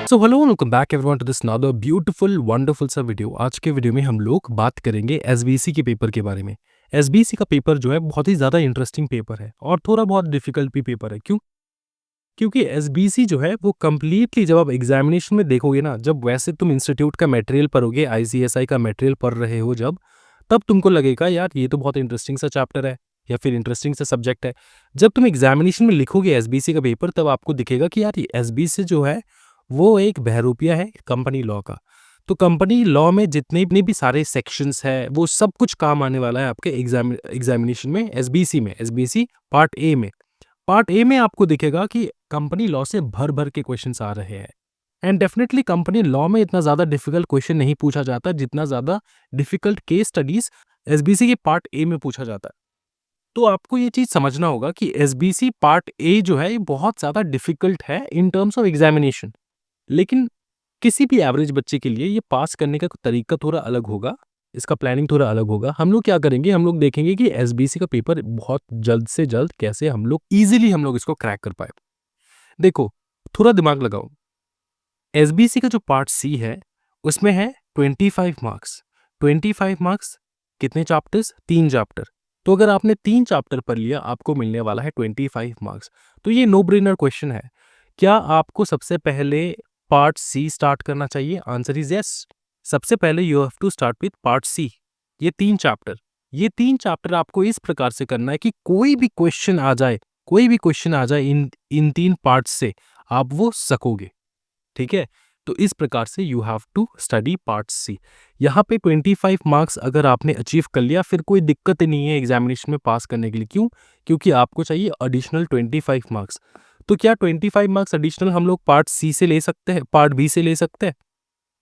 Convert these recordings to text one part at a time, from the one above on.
So hello welcome back everyone to this another beautiful wonderful सा video. आज के video में हम लोग बात करेंगे एसबीसी के पेपर के बारे में। एसबीसी का पेपर जो है बहुत ही ज़्यादा इंटरेस्टिंग पेपर है और थोड़ा बहुत डिफिकल्ट भी पेपर है। क्यों? क्योंकि एसबीसी जो है वो कम्प्लीटली जब आप एग्जामिनेशन में देखोगे ना, जब वैसे तुम इंस्टीट्यूट का मटेरियल पढ़ोगे, आईसीएसआई का मटेरियल पढ़ रहे हो जब, तब तुमको लगेगा यार ये तो बहुत इंटरेस्टिंग सा चैप्टर है या फिर इंटरेस्टिंग सा सब्जेक्ट है। जब तुम एग्जामिनेशन में लिखोगे एसबीसी का पेपर, तब आपको दिखेगा कि यार ये एसबीसी जो है वो एक बहरूपिया है कंपनी लॉ का। तो कंपनी लॉ में जितने भी सारे सेक्शंस है वो सब कुछ काम आने वाला है आपके एग्जामिनेशन में, एसबीसी में, एसबीसी पार्ट ए में। पार्ट ए में आपको दिखेगा कि कंपनी लॉ से भर भर के क्वेश्चंस आ रहे हैं। एंड डेफिनेटली कंपनी लॉ में इतना ज़्यादा डिफिकल्ट क्वेश्चन नहीं पूछा जाता जितना ज़्यादा डिफिकल्ट केस स्टडीज एसबीसी के पार्ट ए में पूछा जाता है। तो आपको ये चीज़ समझना होगा कि एसबीसी पार्ट ए जो है ये बहुत ज़्यादा डिफिकल्ट है इन टर्म्स ऑफ एग्जामिनेशन। लेकिन किसी भी एवरेज बच्चे के लिए ये पास करने का तरीका थोड़ा अलग होगा, इसका प्लानिंग थोड़ा अलग होगा। हम लोग क्या करेंगे, हम लोग देखेंगे कि एसबीसी का पेपर बहुत जल्द से जल्द कैसे हम लोग ईजिली हम लोग इसको क्रैक कर पाए। देखो, थोड़ा दिमाग लगाओ। एसबीसी का जो पार्ट सी है उसमें है 25 मार्क्स। 25 मार्क्स कितने चैप्टर्स? 3 चैप्टर। तो अगर आपने 3 चैप्टर पढ़ लिया आपको मिलने वाला है 25 मार्क्स। तो ये नो ब्रेनर क्वेश्चन है। क्या आपको सबसे पहले पार्ट सी स्टार्ट करना चाहिए? Answer is yes. सबसे पहले you have to start with part C. ये तीन चैप्टर आपको इस प्रकार से करना है कि कोई भी क्वेश्चन आ जाए, इन इन 3 पार्ट से आप वो सकोगे। ठीक है, तो इस प्रकार से you have to study part C. यहाँ पे 25 मार्क्स अगर आपने अचीव कर लिया फिर कोई दिक्कत नहीं है एग्जामिनेशन में पास करने के लिए। क्यों? क्योंकि आपको चाहिए एडिशनल 25 मार्क्स। तो क्या 25 मार्क्स एडिशनल हम लोग पार्ट सी से ले सकते हैं, पार्ट बी से ले सकते हैं?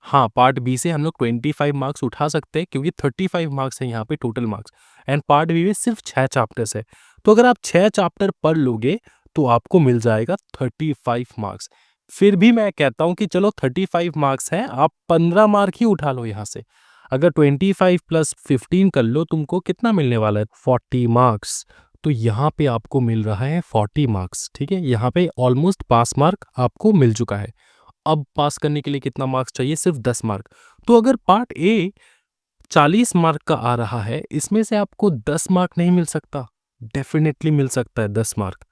हाँ, पार्ट बी से हम लोग 25 मार्क्स उठा सकते हैं क्योंकि 35 मार्क्स है यहाँ पे total marks. And part B में सिर्फ 6 चैप्टर्स है। तो अगर आप 6 चैप्टर पढ़ लोगे तो आपको मिल जाएगा 35 मार्क्स। फिर भी मैं कहता हूँ कि चलो 35 मार्क्स है, आप 15 मार्क ही उठा लो यहाँ से। अगर 25 प्लस 15 कर लो तुमको कितना मिलने वाला है? 40 मार्क्स। तो यहाँ पे आपको मिल रहा है 40 मार्क्स। ठीक है, यहाँ पे ऑलमोस्ट पास मार्क आपको मिल चुका है। अब पास करने के लिए कितना मार्क्स चाहिए? सिर्फ 10 मार्क। तो अगर पार्ट ए 40 मार्क का आ रहा है, इसमें से आपको 10 मार्क नहीं मिल सकता? डेफिनेटली मिल सकता है 10 मार्क।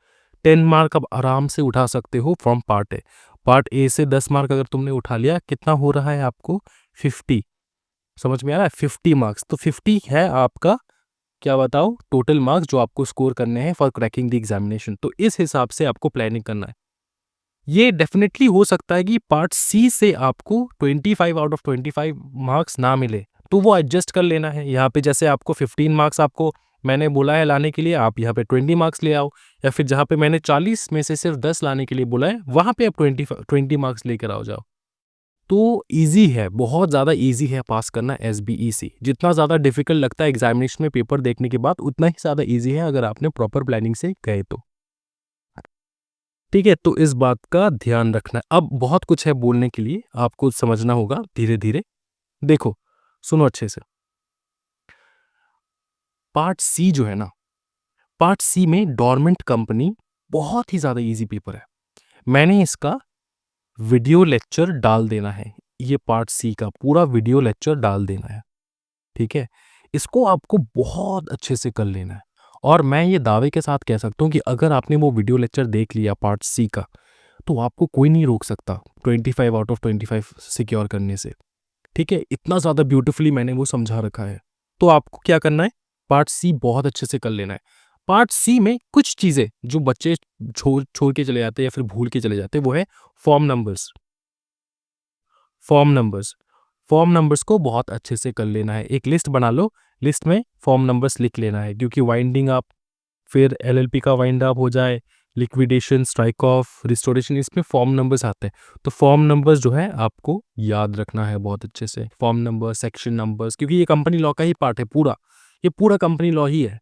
10 मार्क अब आराम से उठा सकते हो from part A. Part A से 10 मार्क अगर तुमने उठा लिया, कितना हो रहा है आपको? 50। समझ में आ रहा है? 50 मार्क्स। तो 50 है आपका, क्या बताओ, टोटल मार्क्स जो आपको स्कोर करने हैं फॉर क्रैकिंग द एग्जामिनेशन। तो इस हिसाब से आपको प्लानिंग करना है। ये डेफिनेटली हो सकता है कि पार्ट सी से आपको 25 आउट ऑफ 25 मार्क्स ना मिले, तो वो एडजस्ट कर लेना है। यहाँ पे जैसे आपको 15 मार्क्स आपको मैंने बोला है लाने के लिए, आप यहाँ पे 20 मार्क्स ले आओ। या फिर जहाँ पे मैंने 40 में से सिर्फ 10 लाने के लिए बोला है, वहाँ पे आप 20 मार्क्स लेकर आओ जाओ। तो ईजी है, बहुत ज़्यादा ईजी है पास करना एसबीईसी। जितना ज़्यादा डिफिकल्ट लगता है एग्जामिनेशन में पेपर देखने के बाद, उतना ही ज़्यादा ईजी है अगर आपने प्रॉपर प्लानिंग से गए तो। ठीक है, तो इस बात का ध्यान रखना है। अब बहुत कुछ है बोलने के लिए, आपको समझना होगा धीरे धीरे। देखो, सुनो अच्छे से। पार्ट सी जो है ना, पार्ट सी में डोरमेंट कंपनी बहुत ही ज्यादा इजी पेपर है। मैंने इसका वीडियो लेक्चर डाल देना है, ये पार्ट सी का पूरा वीडियो लेक्चर डाल देना है। ठीक है, इसको आपको बहुत अच्छे से कर लेना है। और मैं ये दावे के साथ कह सकता हूँ कि अगर आपने वो वीडियो लेक्चर देख लिया पार्ट सी का, तो आपको कोई नहीं रोक सकता 25 आउट ऑफ 25 सिक्योर करने से। ठीक है, इतना ज़्यादा ब्यूटीफुली मैंने वो समझा रखा है। तो आपको क्या करना है, पार्ट सी बहुत अच्छे से कर लेना है। पार्ट सी में कुछ चीज़ें जो बच्चे छोड़ छोड़ के चले जाते हैं या फिर भूल के चले जाते हैं, वो है form numbers. Form numbers form numbers को बहुत अच्छे से कर लेना है। एक लिस्ट बना लो, लिस्ट में फॉर्म नंबर्स लिख लेना है, क्योंकि वाइंडिंग अप, फिर एलएलपी का वाइंड अप हो जाए, लिक्विडेशन, स्ट्राइक ऑफ, रिस्टोरेशन, इसमें फॉर्म नंबर्स आते हैं। तो फॉर्म नंबर्स जो है आपको याद रखना है बहुत अच्छे से। फॉर्म नंबर, सेक्शन नंबर्स, क्योंकि ये कंपनी लॉ का ही पार्ट है पूरा, ये पूरा कंपनी लॉ ही है।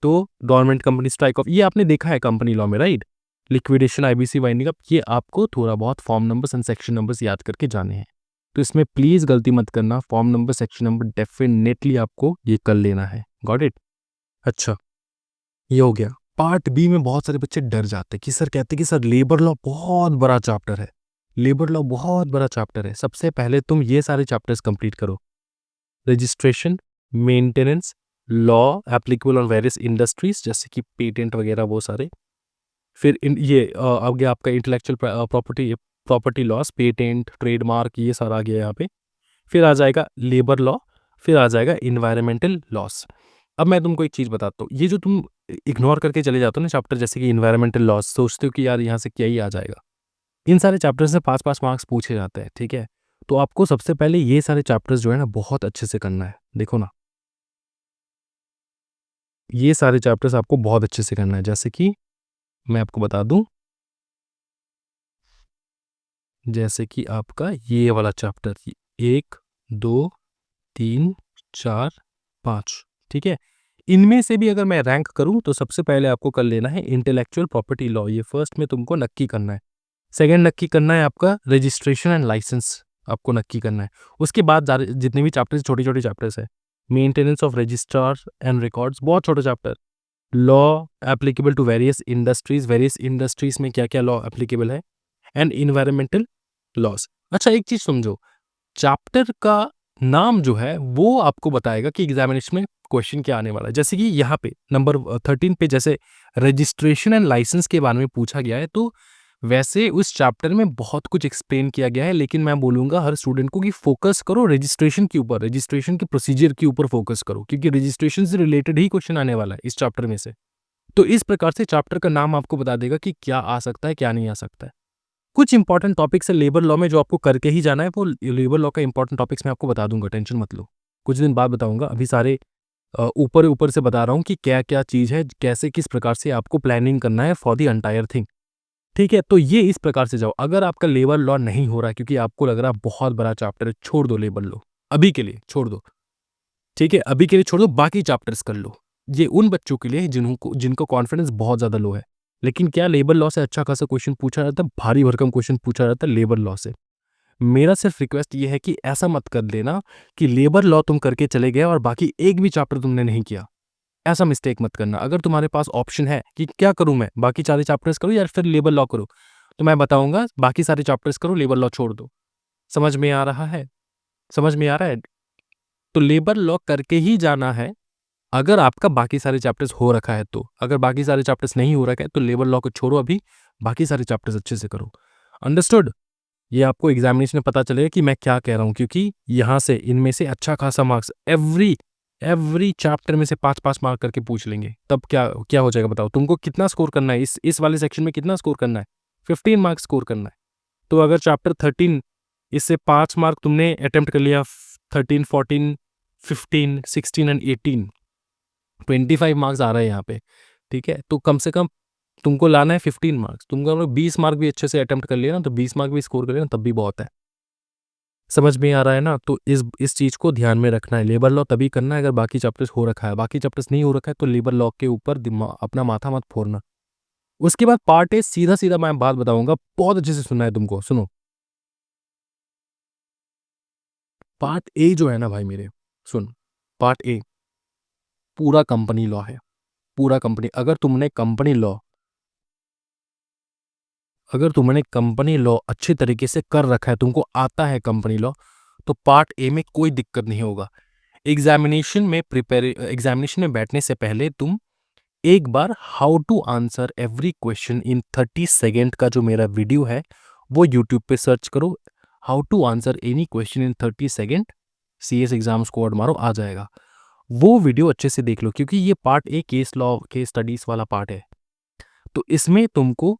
तो गवर्नमेंट कंपनी, स्ट्राइक ऑफ, ये आपने देखा है कंपनी लॉ में, right? Liquidation, IBC, winding up, ये आपको थोड़ा बहुत form numbers and section numbers याद करके जाने हैं। तो इसमें प्लीज गलती मत करना, form number, section number definitely आपको ये कर लेना है। Got it? अच्छा, ये हो गया। पार्ट बी में बहुत सारे बच्चे डर जाते हैं कि सर, कहते हैं कि सर लेबर लॉ बहुत बड़ा चैप्टर है। लेबर लॉ बहुत बड़ा चैप्टर है। सबसे पहले तुम ये सारे चैप्टर्स कंप्लीट करो। Registration, maintenance, law applicable on various industries जैसे कि पेटेंट वगैरह वो सारे। फिर आ गया आपका intellectual property property loss, patent, trademark, ये सारा आ गया यहाँ पे। फिर आ जाएगा लेबर लॉ, फिर आ जाएगा इन्वायरमेंटल लॉस। अब मैं तुमको एक चीज़ बताता हूँ, ये जो तुम इग्नोर करके चले जाते हो ना चैप्टर जैसे कि इन्वायरमेंटल लॉस, सोचते हो कि यार यहाँ से क्या ही आ जाएगा। इन सारे चैप्टर से 5-5 मार्क्स पूछे जाते हैं, ठीक है? तो आपको सबसे पहले ये सारे चैप्टर्स जो है ना बहुत अच्छे से करना है। देखो ना, ये सारे चैप्टर्स आपको बहुत अच्छे से करना है। जैसे कि मैं आपको बता दूँ, जैसे कि आपका ये वाला चैप्टर 1, 2, 3, 4, 5, ठीक है? इनमें से भी अगर मैं रैंक करूँ तो सबसे पहले आपको कर लेना है इंटेलेक्चुअल प्रॉपर्टी लॉ, ये फर्स्ट में तुमको नक्की करना है। सेकंड नक्की करना है आपका रजिस्ट्रेशन एंड लाइसेंस, आपको नक्की करना है। उसके बाद जितने भी चैप्टर्स छोटे-छोटे चैप्टर्स हैं, maintenance of registrar and records बहुत छोटा chapter, law applicable to various industries में क्या-क्या लॉ एप्लीकेबल है, एंड एनवायरमेंटल लॉस। अच्छा एक चीज़ समझो, चैप्टर का नाम जो है वो आपको बताएगा कि एग्जामिनेशन में क्वेश्चन क्या आने वाला है। जैसे कि यहाँ पे नंबर 13 पे जैसे रजिस्ट्रेशन एंड लाइसेंस के बारे में पूछा गया है, तो वैसे उस चैप्टर में बहुत कुछ एक्सप्लेन किया गया है, लेकिन मैं बोलूँगा हर स्टूडेंट को कि फोकस करो रजिस्ट्रेशन के ऊपर, रजिस्ट्रेशन के प्रोसीजर के ऊपर फोकस करो, क्योंकि रजिस्ट्रेशन से रिलेटेड ही क्वेश्चन आने वाला है इस चैप्टर में से। तो इस प्रकार से चैप्टर का नाम आपको बता देगा कि क्या आ सकता है, क्या नहीं आ सकता है। कुछ इंपॉर्टेंट टॉपिक्स है लेबर लॉ में जो आपको करके ही जाना है, वो लेबर लॉ का इंपॉर्टेंट टॉपिक्स मैं आपको बता दूंगा, टेंशन मत लो। कुछ दिन बाद बताऊंगा, अभी सारे ऊपर ऊपर से बता रहा हूँ कि क्या क्या चीज़ है, कैसे किस प्रकार से आपको प्लानिंग करना है फॉर द एंटायर थिंग, ठीक है? तो ये इस प्रकार से जाओ। अगर आपका लेबर लॉ नहीं हो रहा है क्योंकि आपको लग रहा है बहुत बड़ा चैप्टर है, छोड़ दो लेबर लॉ, अभी के लिए छोड़ दो, ठीक है? अभी के लिए छोड़ दो, बाकी चैप्टर्स कर लो। ये उन बच्चों के लिए जिनको कॉन्फिडेंस बहुत ज़्यादा लो है। लेकिन क्या लेबर लॉ से अच्छा खासा क्वेश्चन पूछा जाता है, भारी भरकम क्वेश्चन पूछा जाता है लेबर लॉ से। मेरा सिर्फ रिक्वेस्ट ये है कि ऐसा मत कर लेना कि लेबर लॉ तुम करके चले गए और बाकी एक भी चैप्टर तुमने नहीं किया। ऐसा मिस्टेक मत करना। अगर तुम्हारे पास ऑप्शन है कि क्या करूँ मैं, बाकी सारे चैप्टर्स करूँ या फिर लेबर लॉ करूँ, तो मैं बताऊँगा बाकी सारे चैप्टर्स करो, लेबर लॉ छोड़ दो। समझ में आ रहा है? समझ में आ रहा है? तो लेबर लॉ करके ही जाना है, अगर आपका बाकी सारे चैप्टर्स हो रखा है तो। अगर बाकी सारे चैप्टर्स नहीं हो रखा है तो लेबर लॉ को छोड़ो अभी, बाकी सारे चैप्टर्स अच्छे से करो। अंडरस्टूड? ये आपको एग्जामिनेशन में पता चलेगा कि मैं क्या कह रहा हूँ, क्योंकि यहाँ से इनमें से अच्छा खासा मार्क्स एवरी एवरी चैप्टर में से 5-5 मार्क करके पूछ लेंगे। तब क्या क्या हो जाएगा बताओ? तुमको कितना स्कोर करना है इस वाले सेक्शन में, कितना स्कोर करना है? 15 मार्क्स स्कोर करना है। तो अगर चैप्टर 13 इससे 5 मार्क तुमने अटेम्प्ट कर लिया, 13, 14, 15, 16 एंड 18, 25 मार्क्स आ रहे हैं यहाँ पे, ठीक है? तो कम से कम तुमको लाना है 15 मार्क्स। तुमको अगर 20 मार्क भी अच्छे से अटेम्प्ट कर लिया ना, तो 20 मार्क भी स्कोर कर लिया ना, तब भी बहुत है। समझ में आ रहा है ना? तो इस चीज़ को ध्यान में रखना है। लेबर लॉ तभी करना है अगर बाकी चैप्टर्स हो रखा है। बाकी चैप्टर्स नहीं हो रखा है तो लेबर लॉ के ऊपर अपना माथा मत फोड़ना। उसके बाद पार्ट ए, सीधा-सीधा मैं बात बताऊँगा, बहुत अच्छे से सुनना है तुमको, सुनो। पार्ट ए जो है ना भाई मेरे, सुन, पार्ट ए पूरा कंपनी लॉ है, पूरा कंपनी। अगर तुमने कंपनी लॉ अच्छे तरीके से कर रखा है, तुमको आता है कंपनी लॉ, तो पार्ट ए में कोई दिक्कत नहीं होगा। एग्जामिनेशन में बैठने से पहले तुम एक बार how to answer every question in 30 second का जो मेरा वीडियो है वो यूट्यूब पे सर्च करो, how to answer any question in 30 second, CS exam squad मारो, आ जाएगा। वो वीडियो अच्छे से देख लो, क्योंकि ये part A case law case studies वाला पार्ट है। तो इसमें तुमको,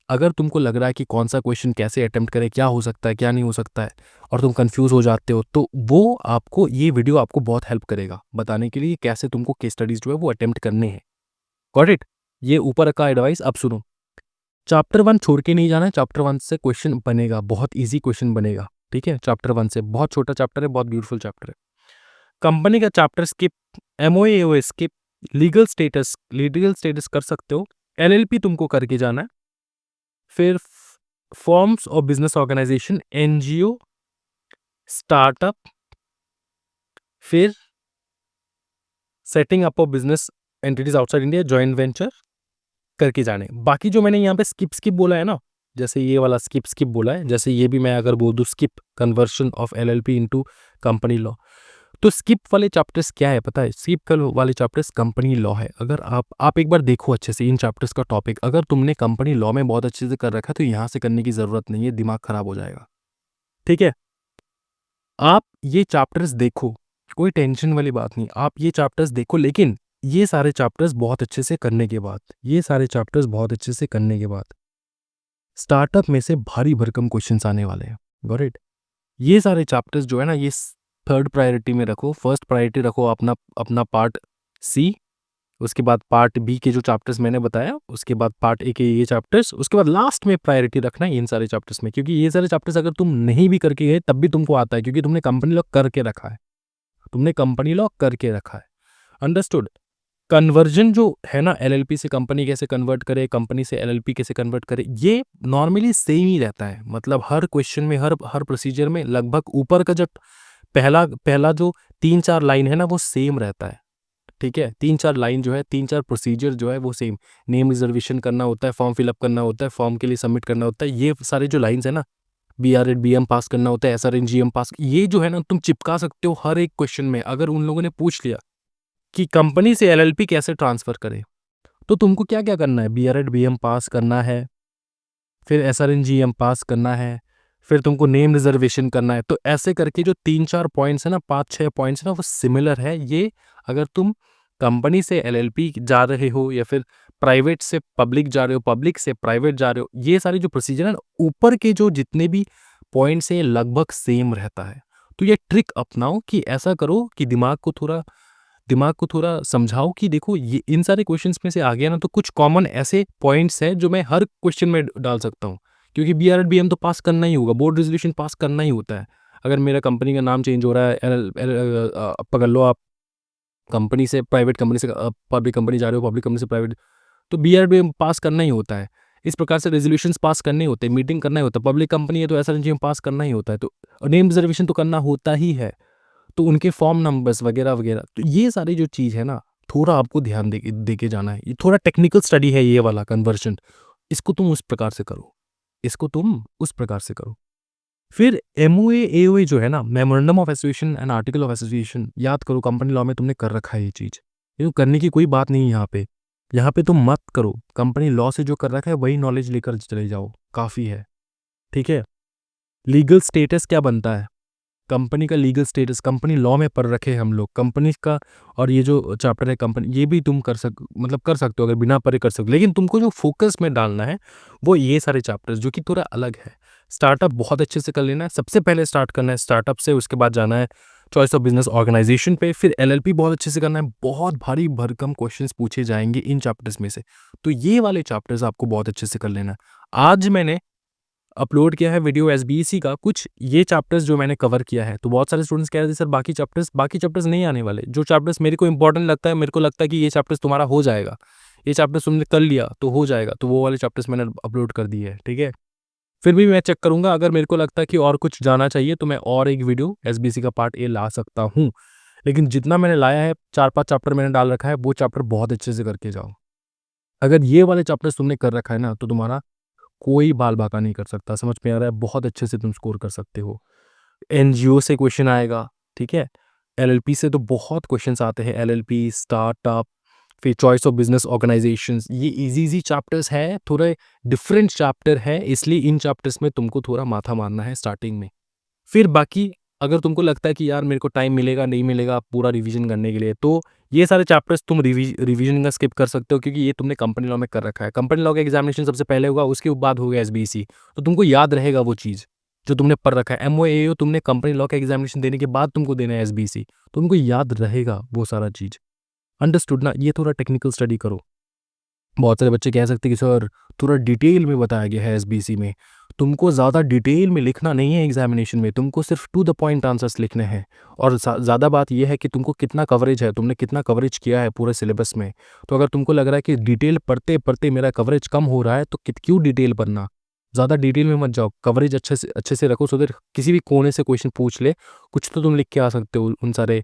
अगर तुमको लग रहा है कि कौन सा क्वेश्चन कैसे अटेम्प्ट करें, क्या हो सकता है क्या नहीं हो सकता है, और तुम कंफ्यूज हो जाते हो, तो वो आपको, ये वीडियो आपको बहुत हेल्प करेगा बताने के लिए कैसे तुमको केस स्टडीज जो है वो अटेम्प्ट करने हैं। Got it? ये ऊपर का एडवाइस। अब सुनो, चैप्टर 1 छोड़ के नहीं जाना है। चैप्टर 1 से क्वेश्चन बनेगा, बहुत ईजी क्वेश्चन बनेगा, ठीक है? चैप्टर 1 से बहुत छोटा चैप्टर है, बहुत ब्यूटीफुल चैप्टर है। कंपनी का चैप्टर स्किप, एमओए स्किप, लीगल स्टेटस कर सकते हो, एलएलपी तुमको करके जाना है। फिर forms of business organisation, NGO, startup, फिर setting up of business entities outside India, joint venture करके जाने। बाकी जो मैंने यहाँ पे स्किप स्किप बोला है ना, जैसे ये वाला स्किप स्किप बोला है, जैसे ये भी मैं अगर बोल दूँ skip conversion of LLP into company law, तो स्किप वाले चैप्टर्स क्या है पता है? स्किप कल वाले चैप्टर्स कंपनी लॉ है। अगर आप एक बार देखो अच्छे से इन चैप्टर्स का टॉपिक, अगर तुमने कंपनी लॉ में बहुत अच्छे से कर रखा है तो यहाँ से करने की ज़रूरत नहीं है, दिमाग खराब हो जाएगा। ठीक है? आप ये चैप्टर्स देखो, कोई टेंशन वाली बात नहीं, आप ये चैप्टर्स देखो, लेकिन ये सारे चैप्टर्स बहुत अच्छे से करने के बाद, ये सारे चैप्टर्स बहुत अच्छे से करने के बाद स्टार्टअप में से भारी भरकम क्वेश्चंस आने वाले हैं। Got it? ये सारे चैप्टर्स जो है ना, ये थर्ड प्रायोरिटी में रखो, फर्स्ट प्रायोरिटी रखो अपना अपना पार्ट सी, उसके बाद पार्ट बी के जो चैप्टर्स मैंने बताया, उसके बाद पार्ट ए के ये चैप्टर्स, उसके बाद लास्ट में प्रायोरिटी रखना है इन सारे चैप्टर्स में, क्योंकि ये सारे चैप्टर्स अगर तुम नहीं भी करके गए तब भी तुमको आता है, क्योंकि तुमने कंपनी लॉ करके रखा है, तुमने कंपनी लॉ करके रखा है। अंडरस्टूड? कन्वर्जन जो है ना, एलएलपी से कंपनी कैसे कन्वर्ट करे, कंपनी से एलएलपी कैसे कन्वर्ट करे, ये नॉर्मली सेम ही रहता है। मतलब हर क्वेश्चन में, हर प्रोसीजर में लगभग ऊपर का जो पहला पहला जो 3-4 लाइन है ना, वो सेम रहता है। ठीक है? 3-4 लाइन जो है, 3-4 प्रोसीजर जो है वो सेम। नेम रिजर्वेशन करना होता है, फॉर्म फिलअप करना होता है, फॉर्म के लिए सबमिट करना होता है, ये सारे जो लाइन्स है ना, बीआरएड बीएम पास करना होता है, एसआरएन जीएम पास, ये जो है ना तुम चिपका सकते हो हर एक क्वेश्चन में। अगर उन लोगों ने पूछ लिया कि कंपनी से एलएलपी कैसे ट्रांसफर करें, तो तुमको क्या क्या करना है? बीआरएड बीएम पास करना है, फिर एसआरएन जीएम पास करना है, फिर तुमको नेम रिजर्वेशन करना है। तो ऐसे करके जो 3-4 पॉइंट्स है ना, 5-6 पॉइंट्स है ना, वो सिमिलर है। ये अगर तुम कंपनी से एलएलपी जा रहे हो या फिर प्राइवेट से पब्लिक जा रहे हो, पब्लिक से प्राइवेट जा रहे हो, ये सारी जो प्रोसीजर है ना, ऊपर के जो जितने भी पॉइंट्स हैं लगभग सेम रहता है। तो ये ट्रिक अपनाओ कि ऐसा करो कि दिमाग को थोड़ा समझाओ कि देखो ये इन सारे क्वेश्चंस में से आ गया ना, तो कुछ कॉमन ऐसे पॉइंट्स हैं जो मैं हर क्वेश्चन में डाल सकता हूँ, क्योंकि बीआरएड बीएम तो पास करना ही होगा, बोर्ड रेजोल्यूशन पास करना ही होता है। अगर मेरा कंपनी का नाम चेंज हो रहा है, पकड़ लो आप, कंपनी से प्राइवेट कंपनी से पब्लिक कंपनी जा रहे हो, पब्लिक कंपनी से प्राइवेट, तो बीआरएड बीएम पास करना ही होता है। इस प्रकार से रेजोल्यूशंस पास करने होते हैं, मीटिंग करना ही होता है। पब्लिक कंपनी है तो एसआरएन पास करना ही होता है, तो नेम रिजर्वेशन तो करना होता ही है, तो उनके फॉर्म नंबर्स वगैरह वगैरह। तो ये सारी जो चीज़ है ना, थोड़ा आपको ध्यान दे के जाना है। ये थोड़ा टेक्निकल स्टडी है ये वाला कन्वर्शन, इसको तुम उस प्रकार से करो, इसको तुम उस प्रकार से करो। फिर एमओए एओए जो है ना, memorandum of association and article of association, याद करो कंपनी लॉ में तुमने कर रखा है ये चीज़, ये तो करने की कोई बात नहीं है यहाँ पे। यहाँ पे तुम मत करो, कंपनी लॉ से जो कर रखा है वही नॉलेज लेकर चले जाओ, काफ़ी है। ठीक है? लीगल स्टेटस क्या बनता है, कंपनी का लीगल स्टेटस कंपनी लॉ में पढ़ रखे हैं हम लोग, कंपनी का। और ये जो चैप्टर है कंपनी, ये भी तुम कर सकते हो, अगर बिना पढ़े कर सकते हो, लेकिन तुमको जो फोकस में डालना है वो ये सारे चैप्टर्स जो कि थोड़ा अलग है। स्टार्टअप बहुत अच्छे से कर लेना है, सबसे पहले स्टार्ट करना है स्टार्टअप से, उसके बाद जाना है चॉइस ऑफ बिजनेस ऑर्गेनाइजेशन पे, फिर एलएलपी बहुत अच्छे से करना है। बहुत भारी भरकम क्वेश्चंस पूछे जाएंगे इन चैप्टर्स में से, तो ये वाले चैप्टर्स आपको बहुत अच्छे से कर लेना है। आज मैंने अपलोड किया है वीडियो एसबीसी का, कुछ ये चैप्टर्स जो मैंने कवर किया है, तो बहुत सारे स्टूडेंट्स कह रहे थे सर बाकी चैप्टर्स नहीं आने वाले। जो चैप्टर्स मेरे को इंपॉर्टेंट लगता है, मेरे को लगता है कि ये चैप्टर्स तुम्हारा हो जाएगा, ये चैप्टर्स तुमने कर लिया तो हो जाएगा, तो वो वाले चैप्टर्स मैंने अपलोड कर दिए है। ठीक है? फिर भी मैं चेक करूंगा, अगर मेरे को लगता है कि और कुछ जाना चाहिए तो मैं और एक वीडियो एसबीसी का पार्ट ए ला सकता हूँ, लेकिन जितना मैंने लाया है 4-5 चैप्टर मैंने डाल रखा है, वो चैप्टर बहुत अच्छे से करके जाओ। अगर ये वाले चैप्टर्स तुमने कर रखा है ना, तो तुम्हारा कोई बाल-बाका नहीं कर सकता, समझ में आ रहा है? बहुत अच्छे से तुम स्कोर कर सकते हो। एनजीओ से क्वेश्चन आएगा, ठीक है? एलएलपी से तो बहुत क्वेश्चन्स आते हैं, एलएलपी, स्टार्टअप, फिर चॉइस ऑफ बिज़नेस ऑर्गेनाइज़ेशंस, ये ईज़ी चैप्टर्स हैं, थोड़े डिफरेंट चैप्टर है, इसलिए इन चैप्टर्स में तुमको थोड़ा माथा मारना है स्टार्टिंग में। फिर बाकी अगर तुमको लगता है कि यार मेरे को टाइम मिलेगा, नहीं मिलेगा पूरा रिवीजन करने के लिए, तो ये सारे चैप्टर्स तुम रिवीजन का स्किप कर सकते हो, क्योंकि ये तुमने कंपनी लॉ में कर रखा है। कंपनी लॉ का एग्जामिनेशन सबसे पहले होगा, उसके बाद होगा एसबीसी, तो तुमको याद रहेगा वो चीज़ जो तुमने पढ़ रखा है। एमओ एओ तुमने कंपनी लॉ का एग्जामिनेशन देने के बाद तुमको देना है एसबीसी, तुमको याद रहेगा वो सारा चीज़। अंडरस्टूड ना? ये थोड़ा टेक्निकल स्टडी करो। बहुत सारे बच्चे कह सकते हैं कि सर थोड़ा डिटेल में बताया गया है एसबीसी में, तुमको ज़्यादा डिटेल में लिखना नहीं है एग्जामिनेशन में, तुमको सिर्फ टू द पॉइंट आंसर्स लिखने हैं। और ज़्यादा बात यह है कि तुमको कितना कवरेज है, तुमने कितना कवरेज किया है पूरे सिलेबस में। तो अगर तुमको लग रहा है कि डिटेल पढ़ते पढ़ते मेरा कवरेज कम हो रहा है, तो क्यों डिटेल पढ़ना, ज़्यादा डिटेल में मत जाओ, कवरेज अच्छे से रखो, सो दैट किसी भी कोने से क्वेश्चन पूछ ले, कुछ तो तुम लिख के आ सकते हो उन सारे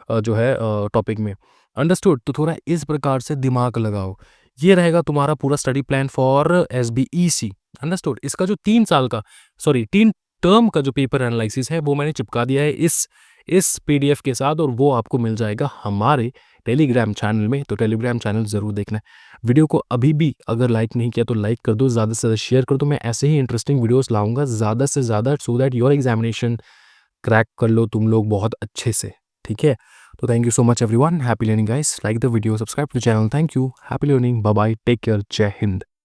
जो है टॉपिक में। अंडरस्टूड? तो थोड़ा इस प्रकार से दिमाग लगाओ। ये रहेगा तुम्हारा पूरा स्टडी प्लान फॉर एसबीईसी। अंडरस्टूड। इसका जो 3 टर्म का जो पेपर एनालिसिस है वो मैंने चिपका दिया है इस पीडीएफ के साथ, और वो आपको मिल जाएगा हमारे टेलीग्राम चैनल में। तो टेलीग्राम चैनल ज़रूर देखना है। वीडियो को अभी भी अगर लाइक नहीं किया तो लाइक कर दो, ज़्यादा से ज़्यादा शेयर कर दो। मैं ऐसे ही इंटरेस्टिंग वीडियोस लाऊंगा ज़्यादा से ज़्यादा, so that your examination crack कर लो तुम लोग बहुत अच्छे से। ठीक है, तो thank you so much everyone. Happy learning guys. Like the video, subscribe to channel. Thank you, happy learning, bye bye, take care, जय हिंद।